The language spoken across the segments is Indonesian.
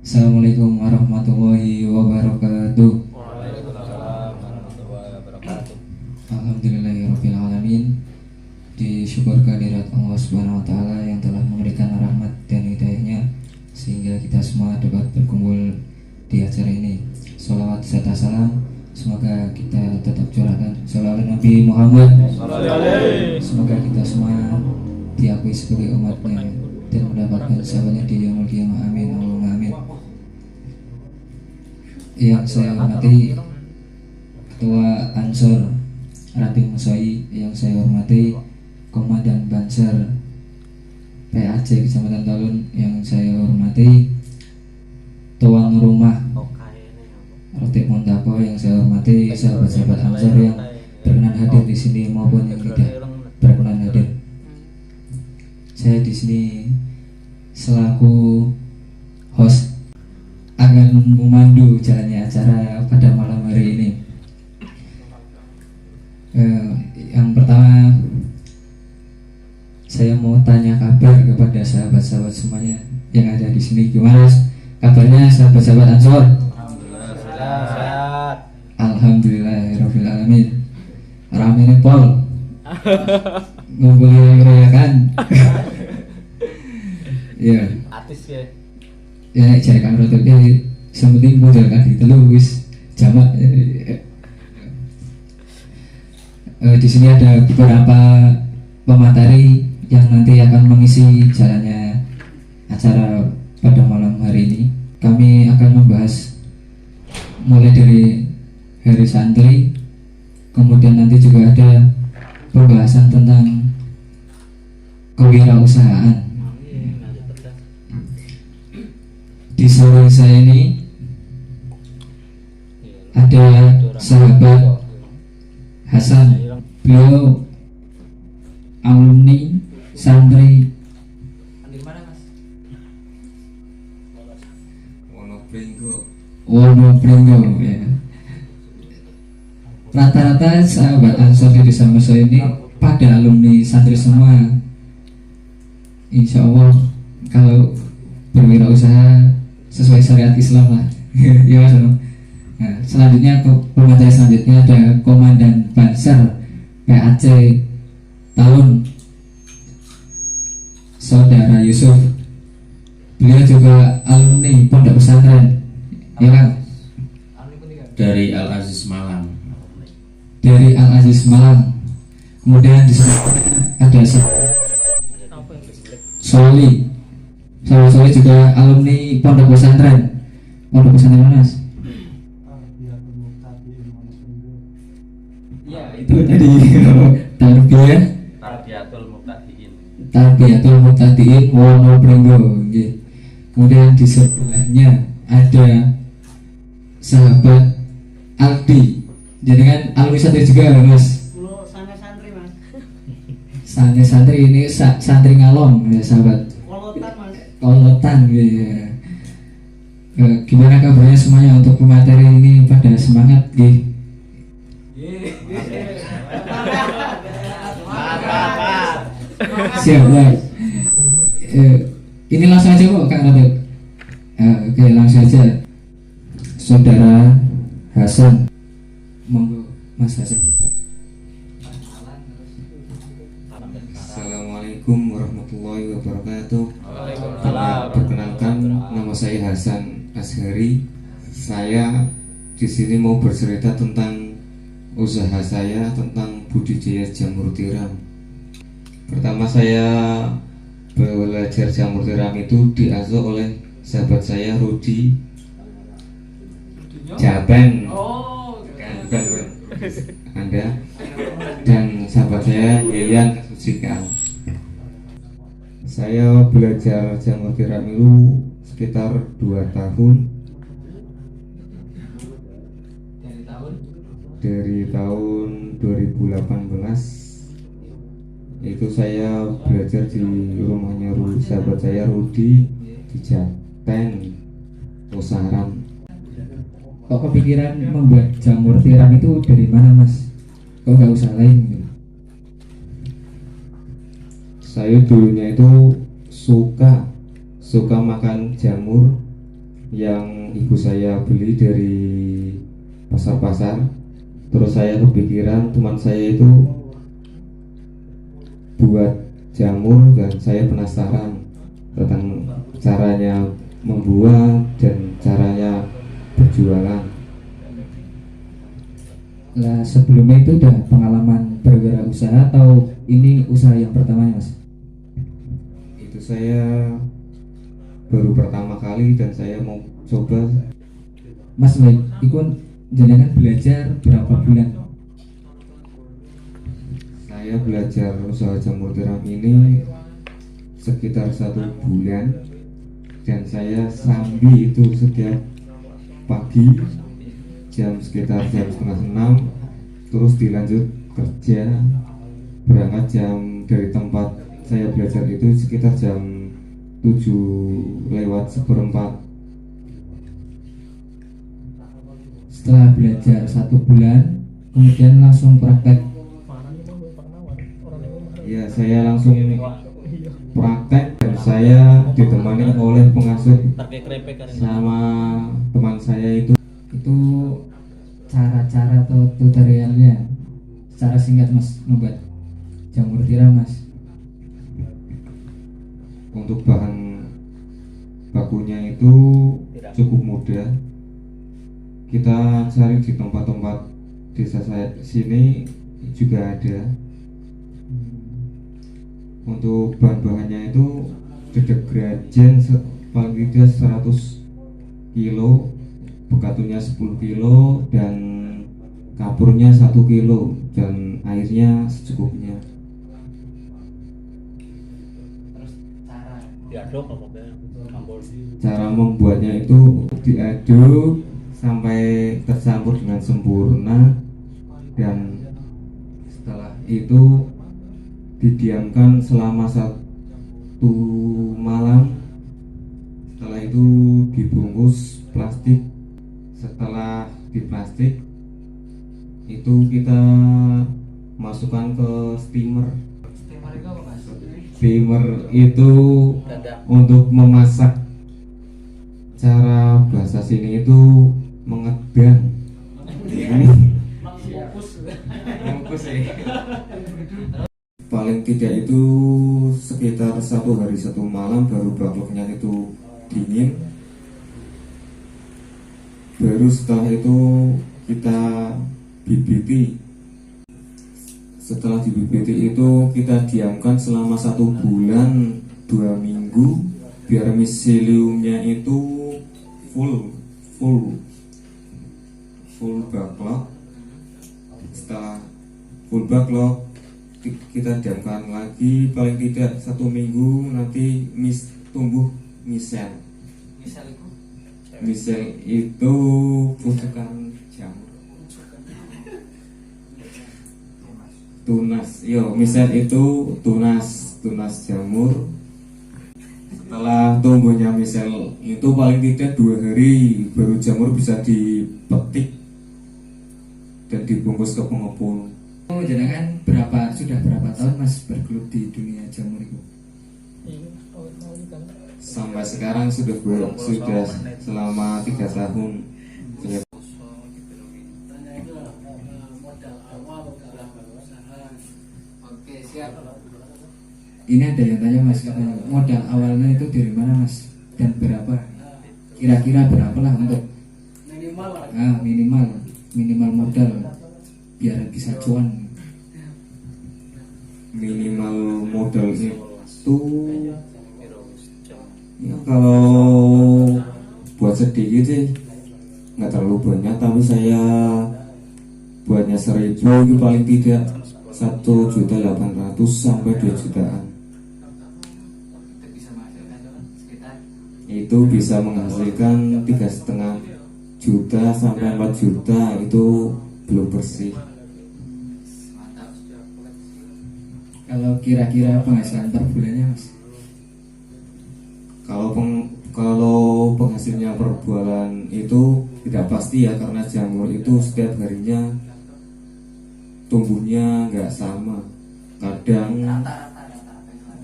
Assalamualaikum warahmatullahi wabarakatuh. Waalaikumsalam warahmatullahi wabarakatuh. Alhamdulillahirabbil alamin. Disyukur kehadirat Allah Subhanahu wa taala yang telah memberikan rahmat dan hidayahnya sehingga kita semua dapat berkumpul di acara ini. Sholawat serta salam semoga kita tetap curahkan sholawat Nabi Muhammad. Semoga kita semua diakui sebagai umatnya dan mendapatkan sahabatnya di yaumul qiyamah. Amin Allahumma amin. Yang saya hormati Ketua Ansor Ranting Musoi, yang saya hormati Komandan Banser PAC Kecamatan Talun, yang saya hormati Tuan Rumah Rotik Montako, yang saya hormati sahabat-sahabat Ansor yang berkenan hadir di sini maupun yang tidak berkenan hadir. Saya di sini selaku host akan memandu jalannya acara pada malam hari ini. Yang pertama, saya mau tanya kabar kepada sahabat-sahabat semuanya yang ada di sini. Gimana kabarnya sahabat-sahabat Ansor? Alhamdulillahirabbil alamin. Rame nih Pol. Ngumpulin rayakan. Ya. Artis ya. Ya cari kang rotoknya sementing modal kaki telu wis jamak. Di sini ada beberapa pemateri yang nanti akan mengisi jalannya acara pada malam hari ini. Kami akan membahas mulai dari hari santri, kemudian nanti juga ada pembahasan tentang kewirausahaan. Di sore saya ini ada sahabat Hasan, beliau alumni santri Wonopringgo ya. Rata-rata sahabat Ansor di desa Meso ini pada alumni santri semua. Insya Allah kalau berwirausaha sesuai syariat Islam lah. Ya Mas. Nah, selanjutnya pemateri selanjutnya ada Komandan Banser PAC Talun, Saudara Yusuf. Beliau juga alumni Pondok Pesantren, ya kan? Dari Al Aziz Malang. Dari Al Aziz Malang. Kemudian di sebelahnya ada Soli. Saya juga alumni Pondok Pesantren. Pondok Pesantren mana? Ya itu tadi Tarbiyah Tarbiyatul Muqtadiin. Tarbiyatul Muqtadiin Wonopringgo. Kemudian di sebelahnya ada sahabat Aldi. Jadi kan alumni santri juga Mas. Sana santri Mas. Sana santri ini santri ngalong ya sahabat. Kolotan Mas. Kolotan ya. Gimana kabarnya semuanya untuk pemateri ini, pada semangat gitu? Siap ya. Ini langsung aja kok Kak Ratul. Oke langsung aja. Saudara Hasan, monggo Mas Hasan. Assalamualaikum warahmatullahi wabarakatuh. Waalaikumsalam. Perkenalkan, nama saya Hasan Ashari. Saya di sini mau bercerita tentang usaha saya tentang budidaya jamur tiram. Pertama saya belajar jamur tiram itu diasuh oleh sahabat saya Rudi Jaben. Bukan. Anda dan sahabat saya Yayan Sucikal. Saya belajar jamur tiram itu sekitar 2 tahun. Dari tahun 2018 itu saya belajar di rumahnya sahabat saya Rudi di Jaten Usaharan. Kok kepikiran membuat jamur tiram itu dari mana Mas? Kok nggak usah lain gitu? Saya dulunya itu suka makan jamur yang ibu saya beli dari pasar-pasar. Terus saya kepikiran teman saya itu buat jamur dan saya penasaran tentang caranya membuat dan caranya berjualan. Lah sebelumnya itu udah pengalaman berwirausaha atau ini usaha yang pertamanya mas? Itu saya baru pertama kali dan saya mau coba. Mas baik, ikut jenengan belajar berapa bulan? Saya belajar usaha jamur tiram ini sekitar 1 bulan dan saya sambil itu setiap pagi sekitar jam setengah 6, terus dilanjut kerja, berangkat dari tempat saya belajar itu sekitar jam 7:04. Setelah belajar 1 bulan, kemudian langsung praktek. Ya, saya langsung praktek dan saya ditemani oleh pengasuh sama teman saya itu. Itu cara-cara atau tutorialnya secara singkat mas membuat jamur tiram mas. Untuk bahan bakunya itu cukup mudah. Kita cari di tempat-tempat desa saya sini juga ada. Untuk bahan-bahannya itu dedek grajen paling tidak 100 kilo, bekatunya 10 kilo, dan kapurnya 1 kilo, dan airnya secukupnya. Diaduk pokoknya campur. Cara membuatnya itu diaduk sampai tercampur dengan sempurna, dan setelah itu didiamkan selama 1 malam. Setelah itu dibungkus plastik. Setelah di plastik itu kita masukkan ke steamer. Steamer itu untuk memasak. Cara bahasa sini itu mengedang. Mengukus ya. Paling tidak itu sekitar 1 hari 1 malam baru bakloknya itu dingin. Baru setelah itu kita bibiti. Setelah dibibiti itu kita diamkan selama 1 bulan 2 minggu biar miseliumnya itu full backlog. Setelah full backlog kita diamkan lagi paling tidak 1 minggu, nanti tumbuh misel. Misel itu pucukan jamur. Tunas, misel itu tunas jamur. Setelah tumbuhnya misel itu paling tidak 2 hari baru jamur bisa dipetik dan dibungkus ke pengepul. Jenengan sudah berapa tahun mas bergelut di dunia jamur itu? Sampai sekarang sudah selama 3 tahun. Oke siap. Ini ada yang tanya mas, katanya modal awalnya itu dari mana mas dan berapa? Kira-kira berapa lah untuk minimal modal biar bisa cuan. Minimal modal itu ya kalau buat sedikit sih nggak terlalu banyak, tapi saya buatnya 1.000 itu paling tidak 1.800.000 sampai 2 jutaan. Itu bisa menghasilkan 3,5 juta sampai 4 juta, itu belum bersih. Kalau kira-kira penghasilan per bulannya mas? Kalau penghasilnya per bulan itu tidak pasti ya, karena jamur itu setiap harinya tumbuhnya nggak sama. Kadang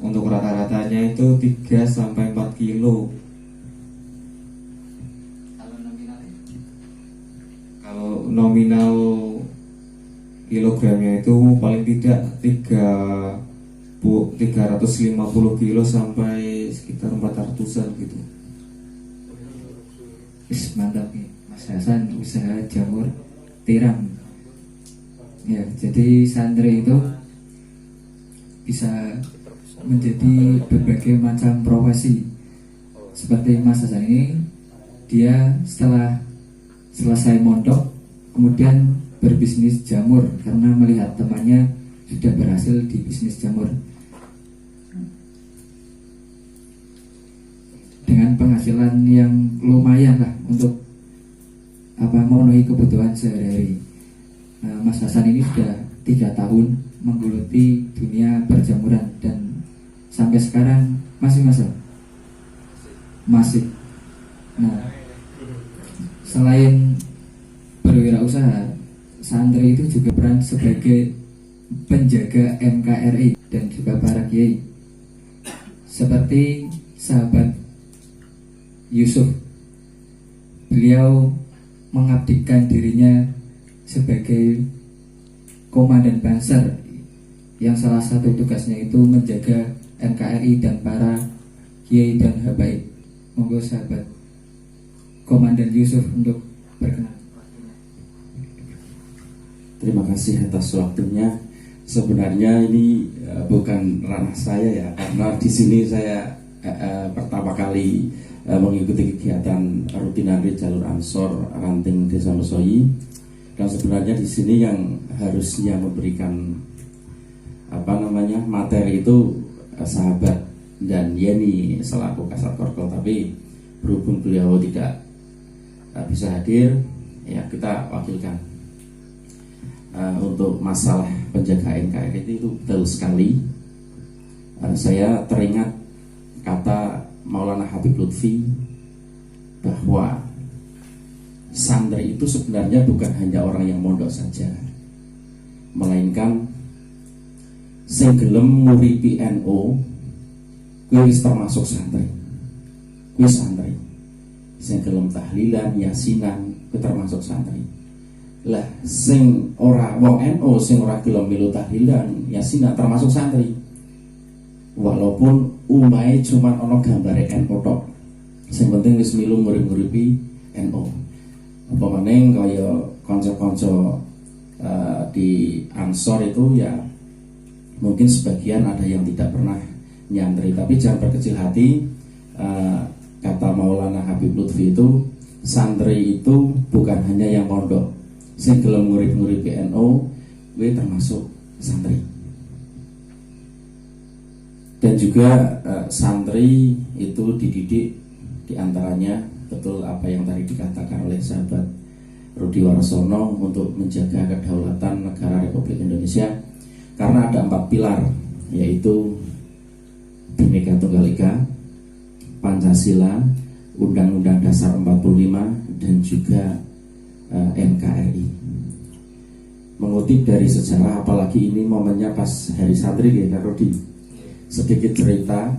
untuk rata-ratanya itu 3 sampai 4 kilo. nominal kilogramnya itu paling tidak 350 kilo sampai sekitar 400-an gitu. Mantap nih Mas Hasan, usaha jamur tiram. Ya, jadi santri itu bisa menjadi berbagai macam profesi. Seperti Mas Hasan ini, dia setelah selesai mondok kemudian berbisnis jamur karena melihat temannya sudah berhasil di bisnis jamur. Dengan penghasilan yang lumayan lah untuk memenuhi kebutuhan sehari-hari. Mas Hasan ini sudah 3 tahun menggeluti dunia perjamuran dan sampai sekarang masih masih. Nah, selain berwirausaha, santri itu juga peran sebagai penjaga NKRI dan juga para kiai. Seperti sahabat Yusuf, beliau mengabdikan dirinya sebagai komandan Banser yang salah satu tugasnya itu menjaga NKRI dan para kiai dan habaib. Monggo sahabat Komandan Yusuf untuk berkenan. Terima kasih atas waktunya. Sebenarnya ini bukan ranah saya ya, karena di sini saya pertama kali mengikuti kegiatan rutinari jalur Ansor Ranting Desa Mesoyi, dan sebenarnya di sini yang harusnya memberikan materi itu sahabat dan Yeni selaku Kasat Korkol, tapi berhubung beliau tidak bisa hadir, ya kita wakilkan. Untuk masalah penjagaan NKRI itu betul sekali. Saya teringat kata Maulana Habib Lutfi bahwa santri itu sebenarnya bukan hanya orang yang mondok saja, melainkan sing gelem nguripi NU kuwi termasuk santri. Kuwi santri. Sing gelem tahlilan, yasinan kuwi termasuk santri. Lah sing ora wong NU sing ora gelem milu tahlilan, yasinan termasuk santri. Walaupun umahe cuma ana gambare NU tok. Sing penting wis milu ngurip-nguripi NU. Apa maning kaya kanca-kanca di Ansor itu ya mungkin sebagian ada yang tidak pernah nyantri, tapi jangan berkecil hati. Kata Maulana Habib Lutfi itu, santri itu bukan hanya yang mondok, sing gelem ngurip-nguripi NU kuwi termasuk santri. Dan juga santri itu dididik diantaranya betul apa yang tadi dikatakan oleh sahabat Rudi Warsono untuk menjaga kedaulatan negara Republik Indonesia, karena ada 4 pilar, yaitu Bhinneka Tunggal Ika, Pancasila, Undang-Undang Dasar 45, dan juga NKRI. Mengutip dari sejarah, apalagi ini momennya pas hari santri ya Kak Rudi, sedikit cerita.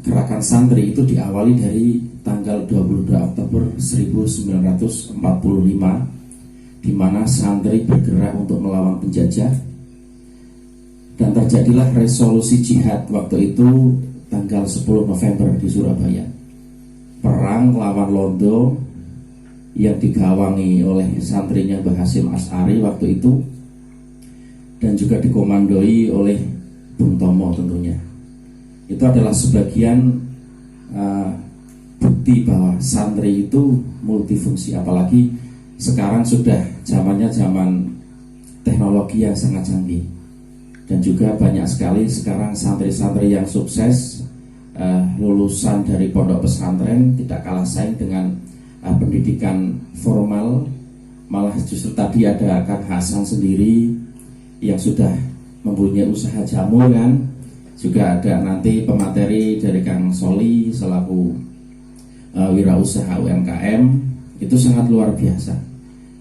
Gerakan santri itu diawali dari tanggal 22 Oktober 1945, di mana santri bergerak untuk melawan penjajah, dan terjadilah resolusi jihad waktu itu tanggal 10 November di Surabaya. Perang lawan Londo yang digawangi oleh santrinya Mbah Hasyim As'ari waktu itu, dan juga dikomandoi oleh Bung Tomo tentunya. Itu adalah sebagian bukti bahwa santri itu multifungsi, apalagi sekarang sudah zamannya zaman teknologi yang sangat canggih, dan juga banyak sekali sekarang santri-santri yang sukses lulusan dari pondok pesantren, tidak kalah saing dengan pendidikan formal. Malah justru tadi ada Kang Hasan sendiri yang sudah mempunyai usaha jamu kan, juga ada nanti pemateri dari Kang Soli selaku wirausaha UMKM, itu sangat luar biasa.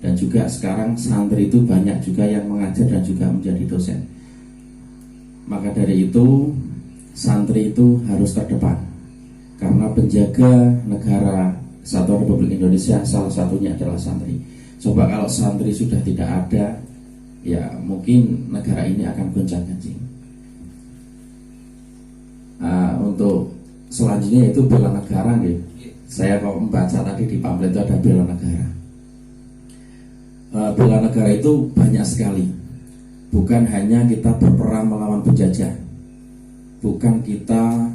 Dan juga sekarang santri itu banyak juga yang mengajar dan juga menjadi dosen. Maka dari itu santri itu harus terdepan, karena penjaga negara Kesatuan Republik Indonesia, salah satunya adalah santri. Coba kalau santri sudah tidak ada, ya mungkin negara ini akan gonjang-ganjing. Untuk selanjutnya itu bela negara nih. Saya kok membaca tadi di pamflet itu ada bela negara. Bela negara itu banyak sekali. Bukan hanya kita berperang melawan penjajah, bukan kita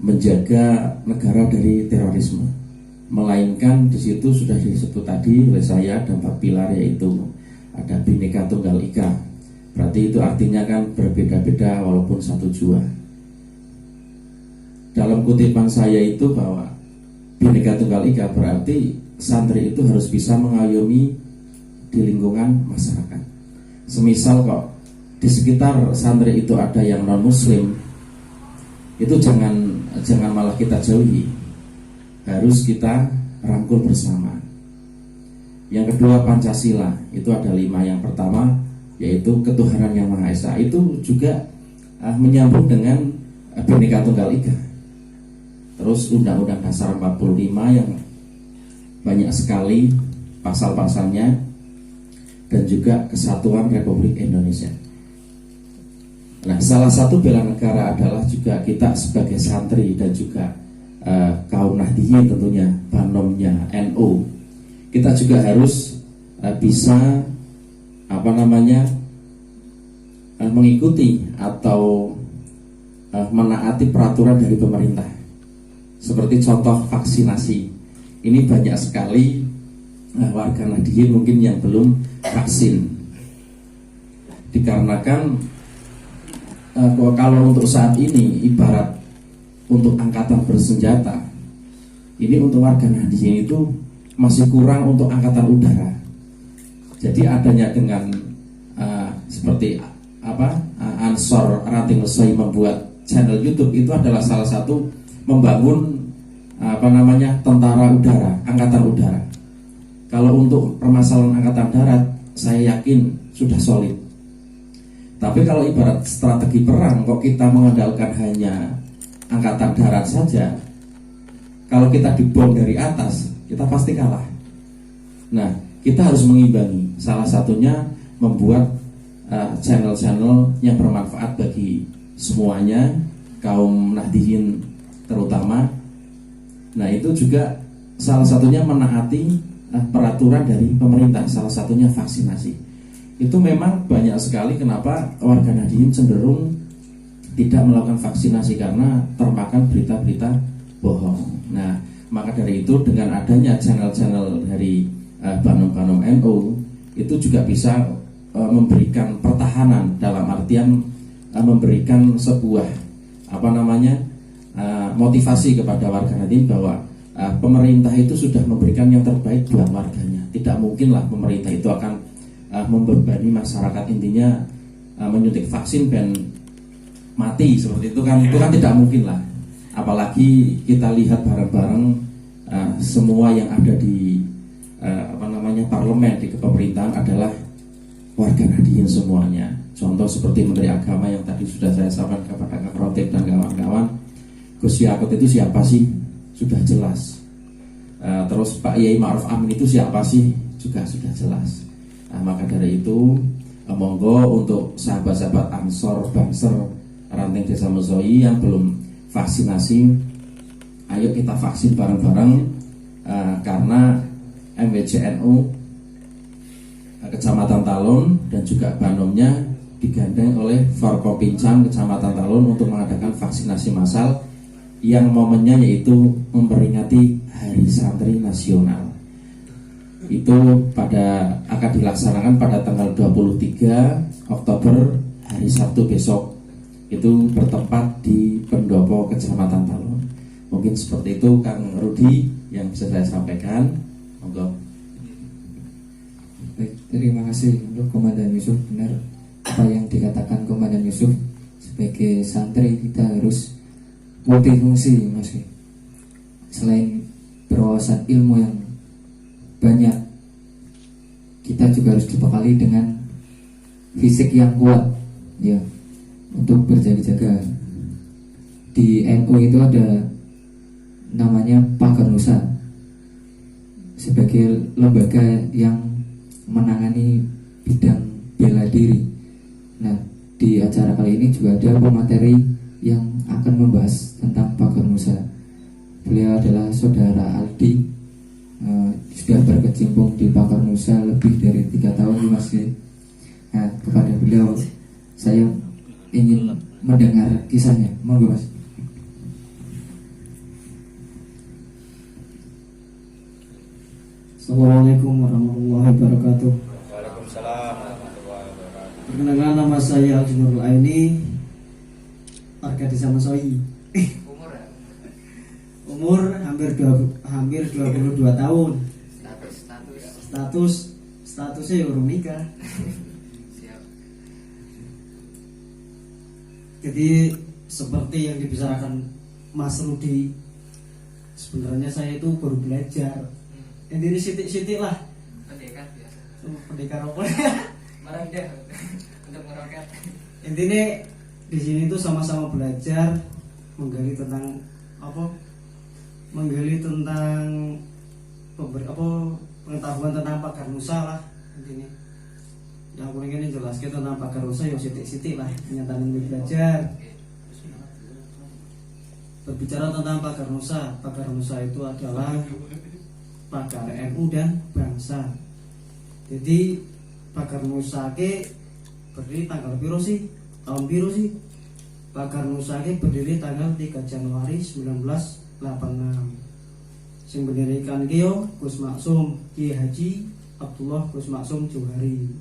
menjaga negara dari terorisme, melainkan di situ sudah disebut tadi oleh saya ada 4 pilar, yaitu ada Bhinneka Tunggal Ika. Berarti itu artinya kan berbeda-beda walaupun satu jua. Dalam kutipan saya itu bahwa Bhinneka Tunggal Ika berarti santri itu harus bisa mengayomi di lingkungan masyarakat. Semisal kok di sekitar santri itu ada yang non muslim, itu jangan malah kita jauhi, harus kita rangkul bersama. Yang kedua Pancasila, itu ada 5. Yang pertama yaitu ketuhanan yang Maha Esa, itu juga menyambung dengan Bhinneka Tunggal Ika. Terus Undang-Undang Dasar 45 yang banyak sekali pasal-pasalnya, dan juga Kesatuan Republik Indonesia. Nah, salah satu bela negara adalah juga kita sebagai santri dan juga kaum Nahdliyin, tentunya Banomnya NU. Kita juga harus bisa mengikuti atau menaati peraturan dari pemerintah. Seperti contoh vaksinasi. Ini banyak sekali warga Nahdliyin mungkin yang belum vaksin. Dikarenakan kalau untuk saat ini ibarat untuk angkatan bersenjata, ini untuk warga Nahdliyin itu masih kurang untuk angkatan udara. Jadi adanya dengan seperti Ansor Ranting Lesai membuat channel YouTube, itu adalah salah satu membangun tentara udara, angkatan udara. Kalau untuk permasalahan angkatan darat, saya yakin sudah solid. Tapi kalau ibarat strategi perang, kok kita mengandalkan hanya angkatan darat saja, kalau kita dibom dari atas, kita pasti kalah. Nah, kita harus mengimbangi. Salah satunya membuat channel-channel yang bermanfaat bagi semuanya, kaum Nahdliyin terutama. Nah, itu juga salah satunya menaati peraturan dari pemerintah, salah satunya vaksinasi. Itu memang banyak sekali kenapa warga Nahdliyin cenderung tidak melakukan vaksinasi, karena termakan berita-berita bohong. Nah, maka dari itu dengan adanya channel-channel dari Banom-Banom NU, itu juga bisa memberikan pertahanan, dalam artian memberikan sebuah motivasi kepada warga Nahdliyin bahwa pemerintah itu sudah memberikan yang terbaik buat warganya. Tidak mungkinlah pemerintah itu akan membebani masyarakat, intinya menyuntik vaksin dan mati seperti itu kan tidak mungkin lah. Apalagi kita lihat bareng-bareng semua yang ada di parlemen, di kepemerintahan adalah warga Nahdliyin semuanya. Contoh seperti Menteri Agama yang tadi sudah saya sampaikan kepada Kak Rotip dan kawan-kawan, Gus Yakut itu siapa sih? Sudah jelas. Terus Pak Yai Ma'ruf Amin itu siapa sih? Juga sudah jelas. Nah, maka dari itu monggo untuk sahabat-sahabat Ansor Banser Ranting Desa Mesoi yang belum vaksinasi, ayo kita vaksin bareng-bareng, karena MWCNU Kecamatan Talun dan juga Banomnya digandeng oleh Forkopimcam Kecamatan Talun untuk mengadakan vaksinasi massal yang momennya yaitu memperingati Hari Santri Nasional. Itu akan dilaksanakan pada tanggal 23 Oktober, hari Sabtu besok. Itu bertempat di Pendopo Kecamatan Talun. Mungkin seperti itu Kang Rudi yang bisa saya sampaikan. Monggo. Baik, terima kasih untuk Komandan Yusuf. Benar apa yang dikatakan Komandan Yusuf, sebagai santri kita harus multifungsi, Mas. Selain berwawasan ilmu yang banyak, kita juga harus dibekali dengan fisik yang kuat, ya, untuk berjaga-jaga. di NU itu ada namanya Pagar Nusa sebagai lembaga yang menangani bidang bela diri. Nah, di acara kali ini juga ada pemateri yang akan membahas tentang Pagar Nusa. Beliau adalah saudara Aldi, sudah berkecimpung di Pagar Nusa lebih dari 3 tahun Mas. Nah, kepada beliau saya ingin mendengar kisahnya. Monggo Mas. Assalamualaikum warahmatullahi wabarakatuh. Waalaikumsalam warahmatullahi wabarakatuh. Perkenalkan, nama saya Haji Nurul Aini, warga desa Mesoi. Umur hampir 22 tahun. Statusnya ya belum nikah. Jadi seperti yang dibicarakan Mas Rudi, sebenarnya saya itu baru belajar. Ini sitik-sitik lah. Pendekar biasa. Pendekar apa? Marah deh untuk meroket. Intinya di sini tuh sama-sama belajar, menggali tentang apa? Menggali tentang pengetahuan tentang Pagar Nusa lah intinya. Yang aku ingin jelaskan tentang Pagar Nusa ya sitik-sitik lah, kenyataan belajar. Berbicara tentang Pagar Nusa itu adalah pagar NU dan bangsa. Jadi Pagar Nusa ke berdiri tanggal piro sih? Tahun piro sih? Pagar Nusa ke berdiri tanggal 3 Januari 1986. Sing mendirikan Kio Gus Maksum Kiai Haji Abdullah Gus Maksum Johari.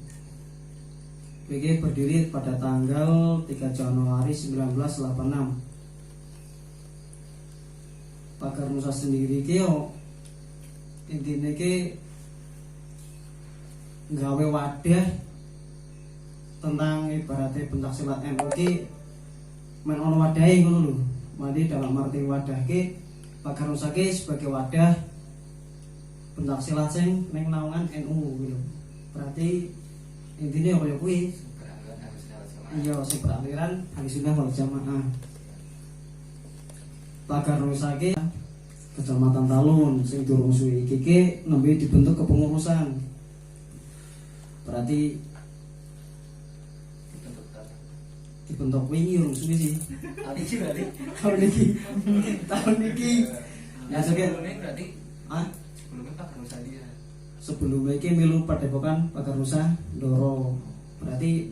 PG berdiri pada tanggal 3 Januari 1986. Pagar Nusa sendiri Kio intinya ke gawe wadah tentang ibaratnya pencak silat NU ki men ono wadahe ngono lho. Mari dalam arti wadah ki Pagar Nusa ki sebagai wadah pencak silat sing ning naungan NU gitu. Berarti intinya kaya kuwi. Iya, sing beraliran Ahlussunnah wal Jamaah. Pagar Nusa ki Kecamatan Talun sing durung suwi iki nembe dibentuk kepengurusan. Berarti dibentuk wingi urung suwi sih. Tahun iki. Ya sebelumnya berarti sebelumnya Pagar Nusa dia. Sebelumnya iki milu Padepokan Pagar Nusa Ndoro. Berarti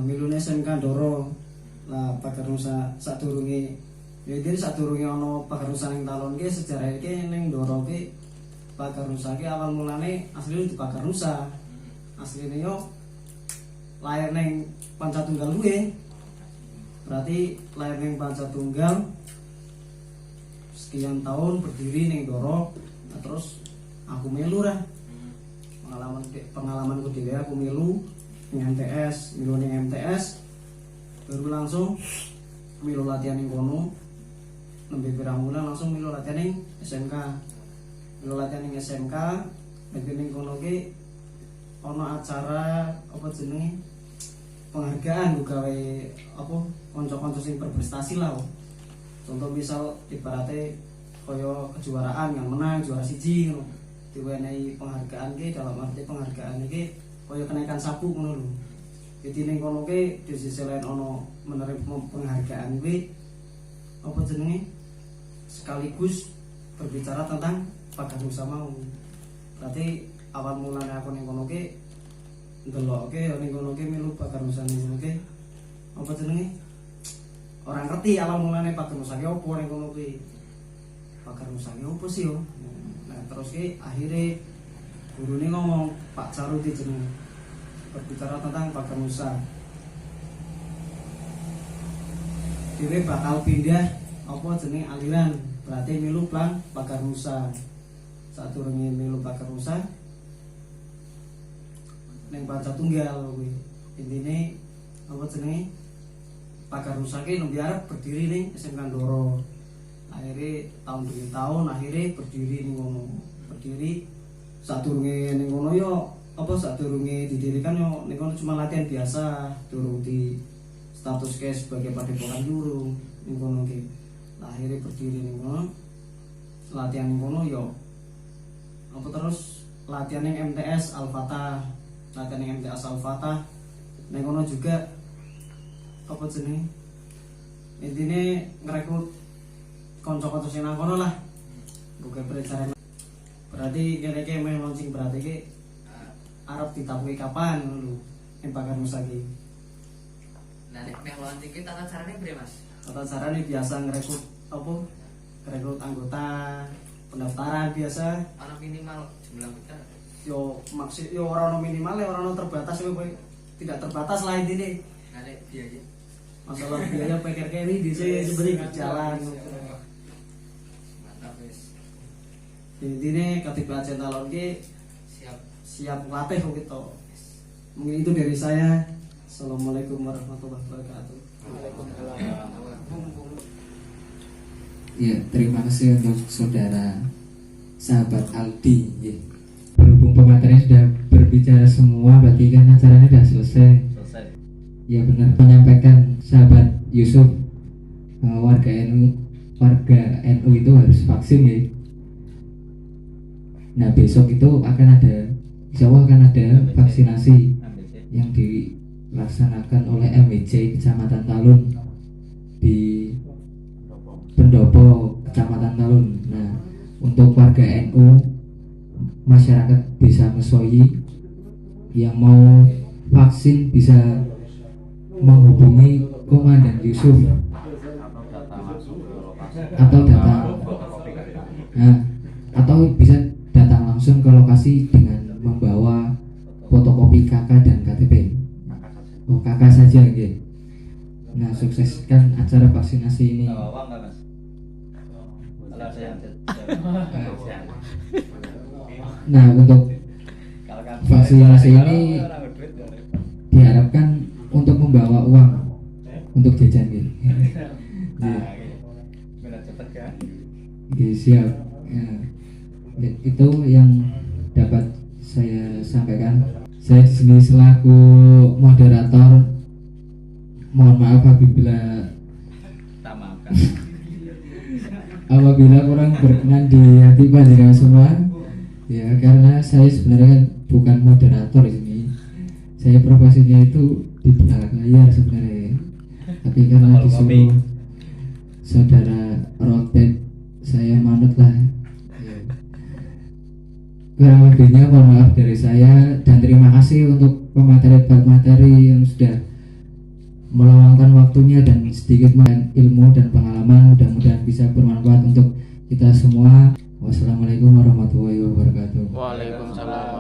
milune SMK Ndoro. Lah Pagar Nusa sadurunge ya jadi sadurunge ana Pagar Nusa ning Talon ki sejarah iki ning Ndoro ki Pagar Nusa ki awal mulane asline di Pagar Nusa. Asline yo lahir ning Pancatunggal kuwi. Berarti lahir ning Pancatunggal sekian tahun berdiri ning Ndoro. Nah, terus aku melu lah. Pengalamanku dhewe aku melu ning MTS, milu ning MTS baru langsung milu latihan ning kono. Nembe pirang bulan langsung milu latihan ning SMK. Milu latihan ning SMK, lagi ning kono ki ana acara apa jenenge? Penghargaan gawe apa kanca-kanca sing berprestasi lah. Contoh misal ibaratnya kaya kejuaraan yang menang juara siji ngono. Diwenehi penghargaan ki dalam arti penghargaan iki kaya kenaikan sapu ngono lho. Jadi ning kono ki di sisi lain ana menerima penghargaan kuwi apa jenenge? Sekaligus berbicara tentang Pagar Nusa mau. Berarti awal mulanya aku ning kono ki ndelokke ning kono ki milu Pagar Nusa ning kono ki apa jenenge? Orang ngerti awal mulanya Pagar Nusa ki opo ning kono ki. Pagar Nusa ki opo sih yo? Nah, terus ki akhirnya gurune ngomong Pak Caruti jenenge berbicara tentang Pagar Nusa. Dhewe bakal pindah apa jenenge aliran, berarti milu plan Pagar Nusa. Sadurunge milu Pagar Nusa ning Pancatunggal kuwi. Intine apa jenenge? Pagar Nusa ki nembe arep berdiri ning SMK Ndoro. Akhirnya tahun demi tahun akhirnya berdiri ning kono. Berdiri sadurunge ning kono yo apa sadurunge didirikan yo ning kono cuma latihan biasa, durung di status ke sebagai padepokan durung. ning kono ki. Lahirnya berdiri ning kono. Latihan ning kono yo apa terus latihan ning MTS Al-Fatah. Latihan ning MTS Al-Fatah. Ning kono juga apa jenenge? Intine ngrekrut kanca-kanca sing nang kono lah. Bukan perencanaan. Berarti kira-kira main launching berarti ki arep ditapuki kapan ngono lho. Ing Bakar Musa ki. Nah, nek meh launching ki tata carane piye, Mas? Tata carane biasa ngrekrut apa? Rekrut anggota, pendaftaran biasa. Ana minimal jumlah anggota. Yo maksud yo ora ono minimal, ora ono terbatas kowe tidak terbatas lah intine. Nah, nek biaya. Masalah biaya pikir kene dhisik sebenarnya berjalan. Mantap wis. Intine ketika Aceh Talon ki siap latih kok gitu. Mungkin itu dari saya. Assalamualaikum warahmatullahi wabarakatuh. Ya, terima kasih untuk saudara sahabat Aldi. Ya. Berhubung pematerinya sudah berbicara semua, berarti kan acaranya sudah selesai. Ya benar, menyampaikan sahabat Yusuf warga NU itu harus vaksin ya. Nah besok itu akan ada, insya Allah akan ada vaksinasi yang dilaksanakan oleh MWC Kecamatan Talun di Pendopo Kecamatan Talun. Nah untuk warga NU masyarakat Desa Mesoyi yang mau vaksin bisa menghubungi Komandan Yusuf atau datang atau bisa datang langsung ke lokasi dengan membawa fotokopi KK dan KTP. Oh KK saja gitu. Nah sukseskan acara vaksinasi ini. Nah untuk vaksinasi ini diharapkan untuk membawa uang untuk jajan gitu. Siap. Ya. Itu yang dapat saya sampaikan. Saya di sini selaku moderator. Mohon maaf apabila kurang berkenan di hati panjenengan semua. Ya karena saya sebenarnya kan bukan moderator di sini. Saya profesinya itu di belakang layar sebenarnya. Tapi karena disuruh saudara Rotet, saya manut lah. Kurang lebihnya mohon maaf dari saya dan terima kasih untuk pemateri yang sudah meluangkan waktunya dan sedikit ilmu dan pengalaman. Mudah-mudahan bisa bermanfaat untuk kita semua. Wassalamualaikum.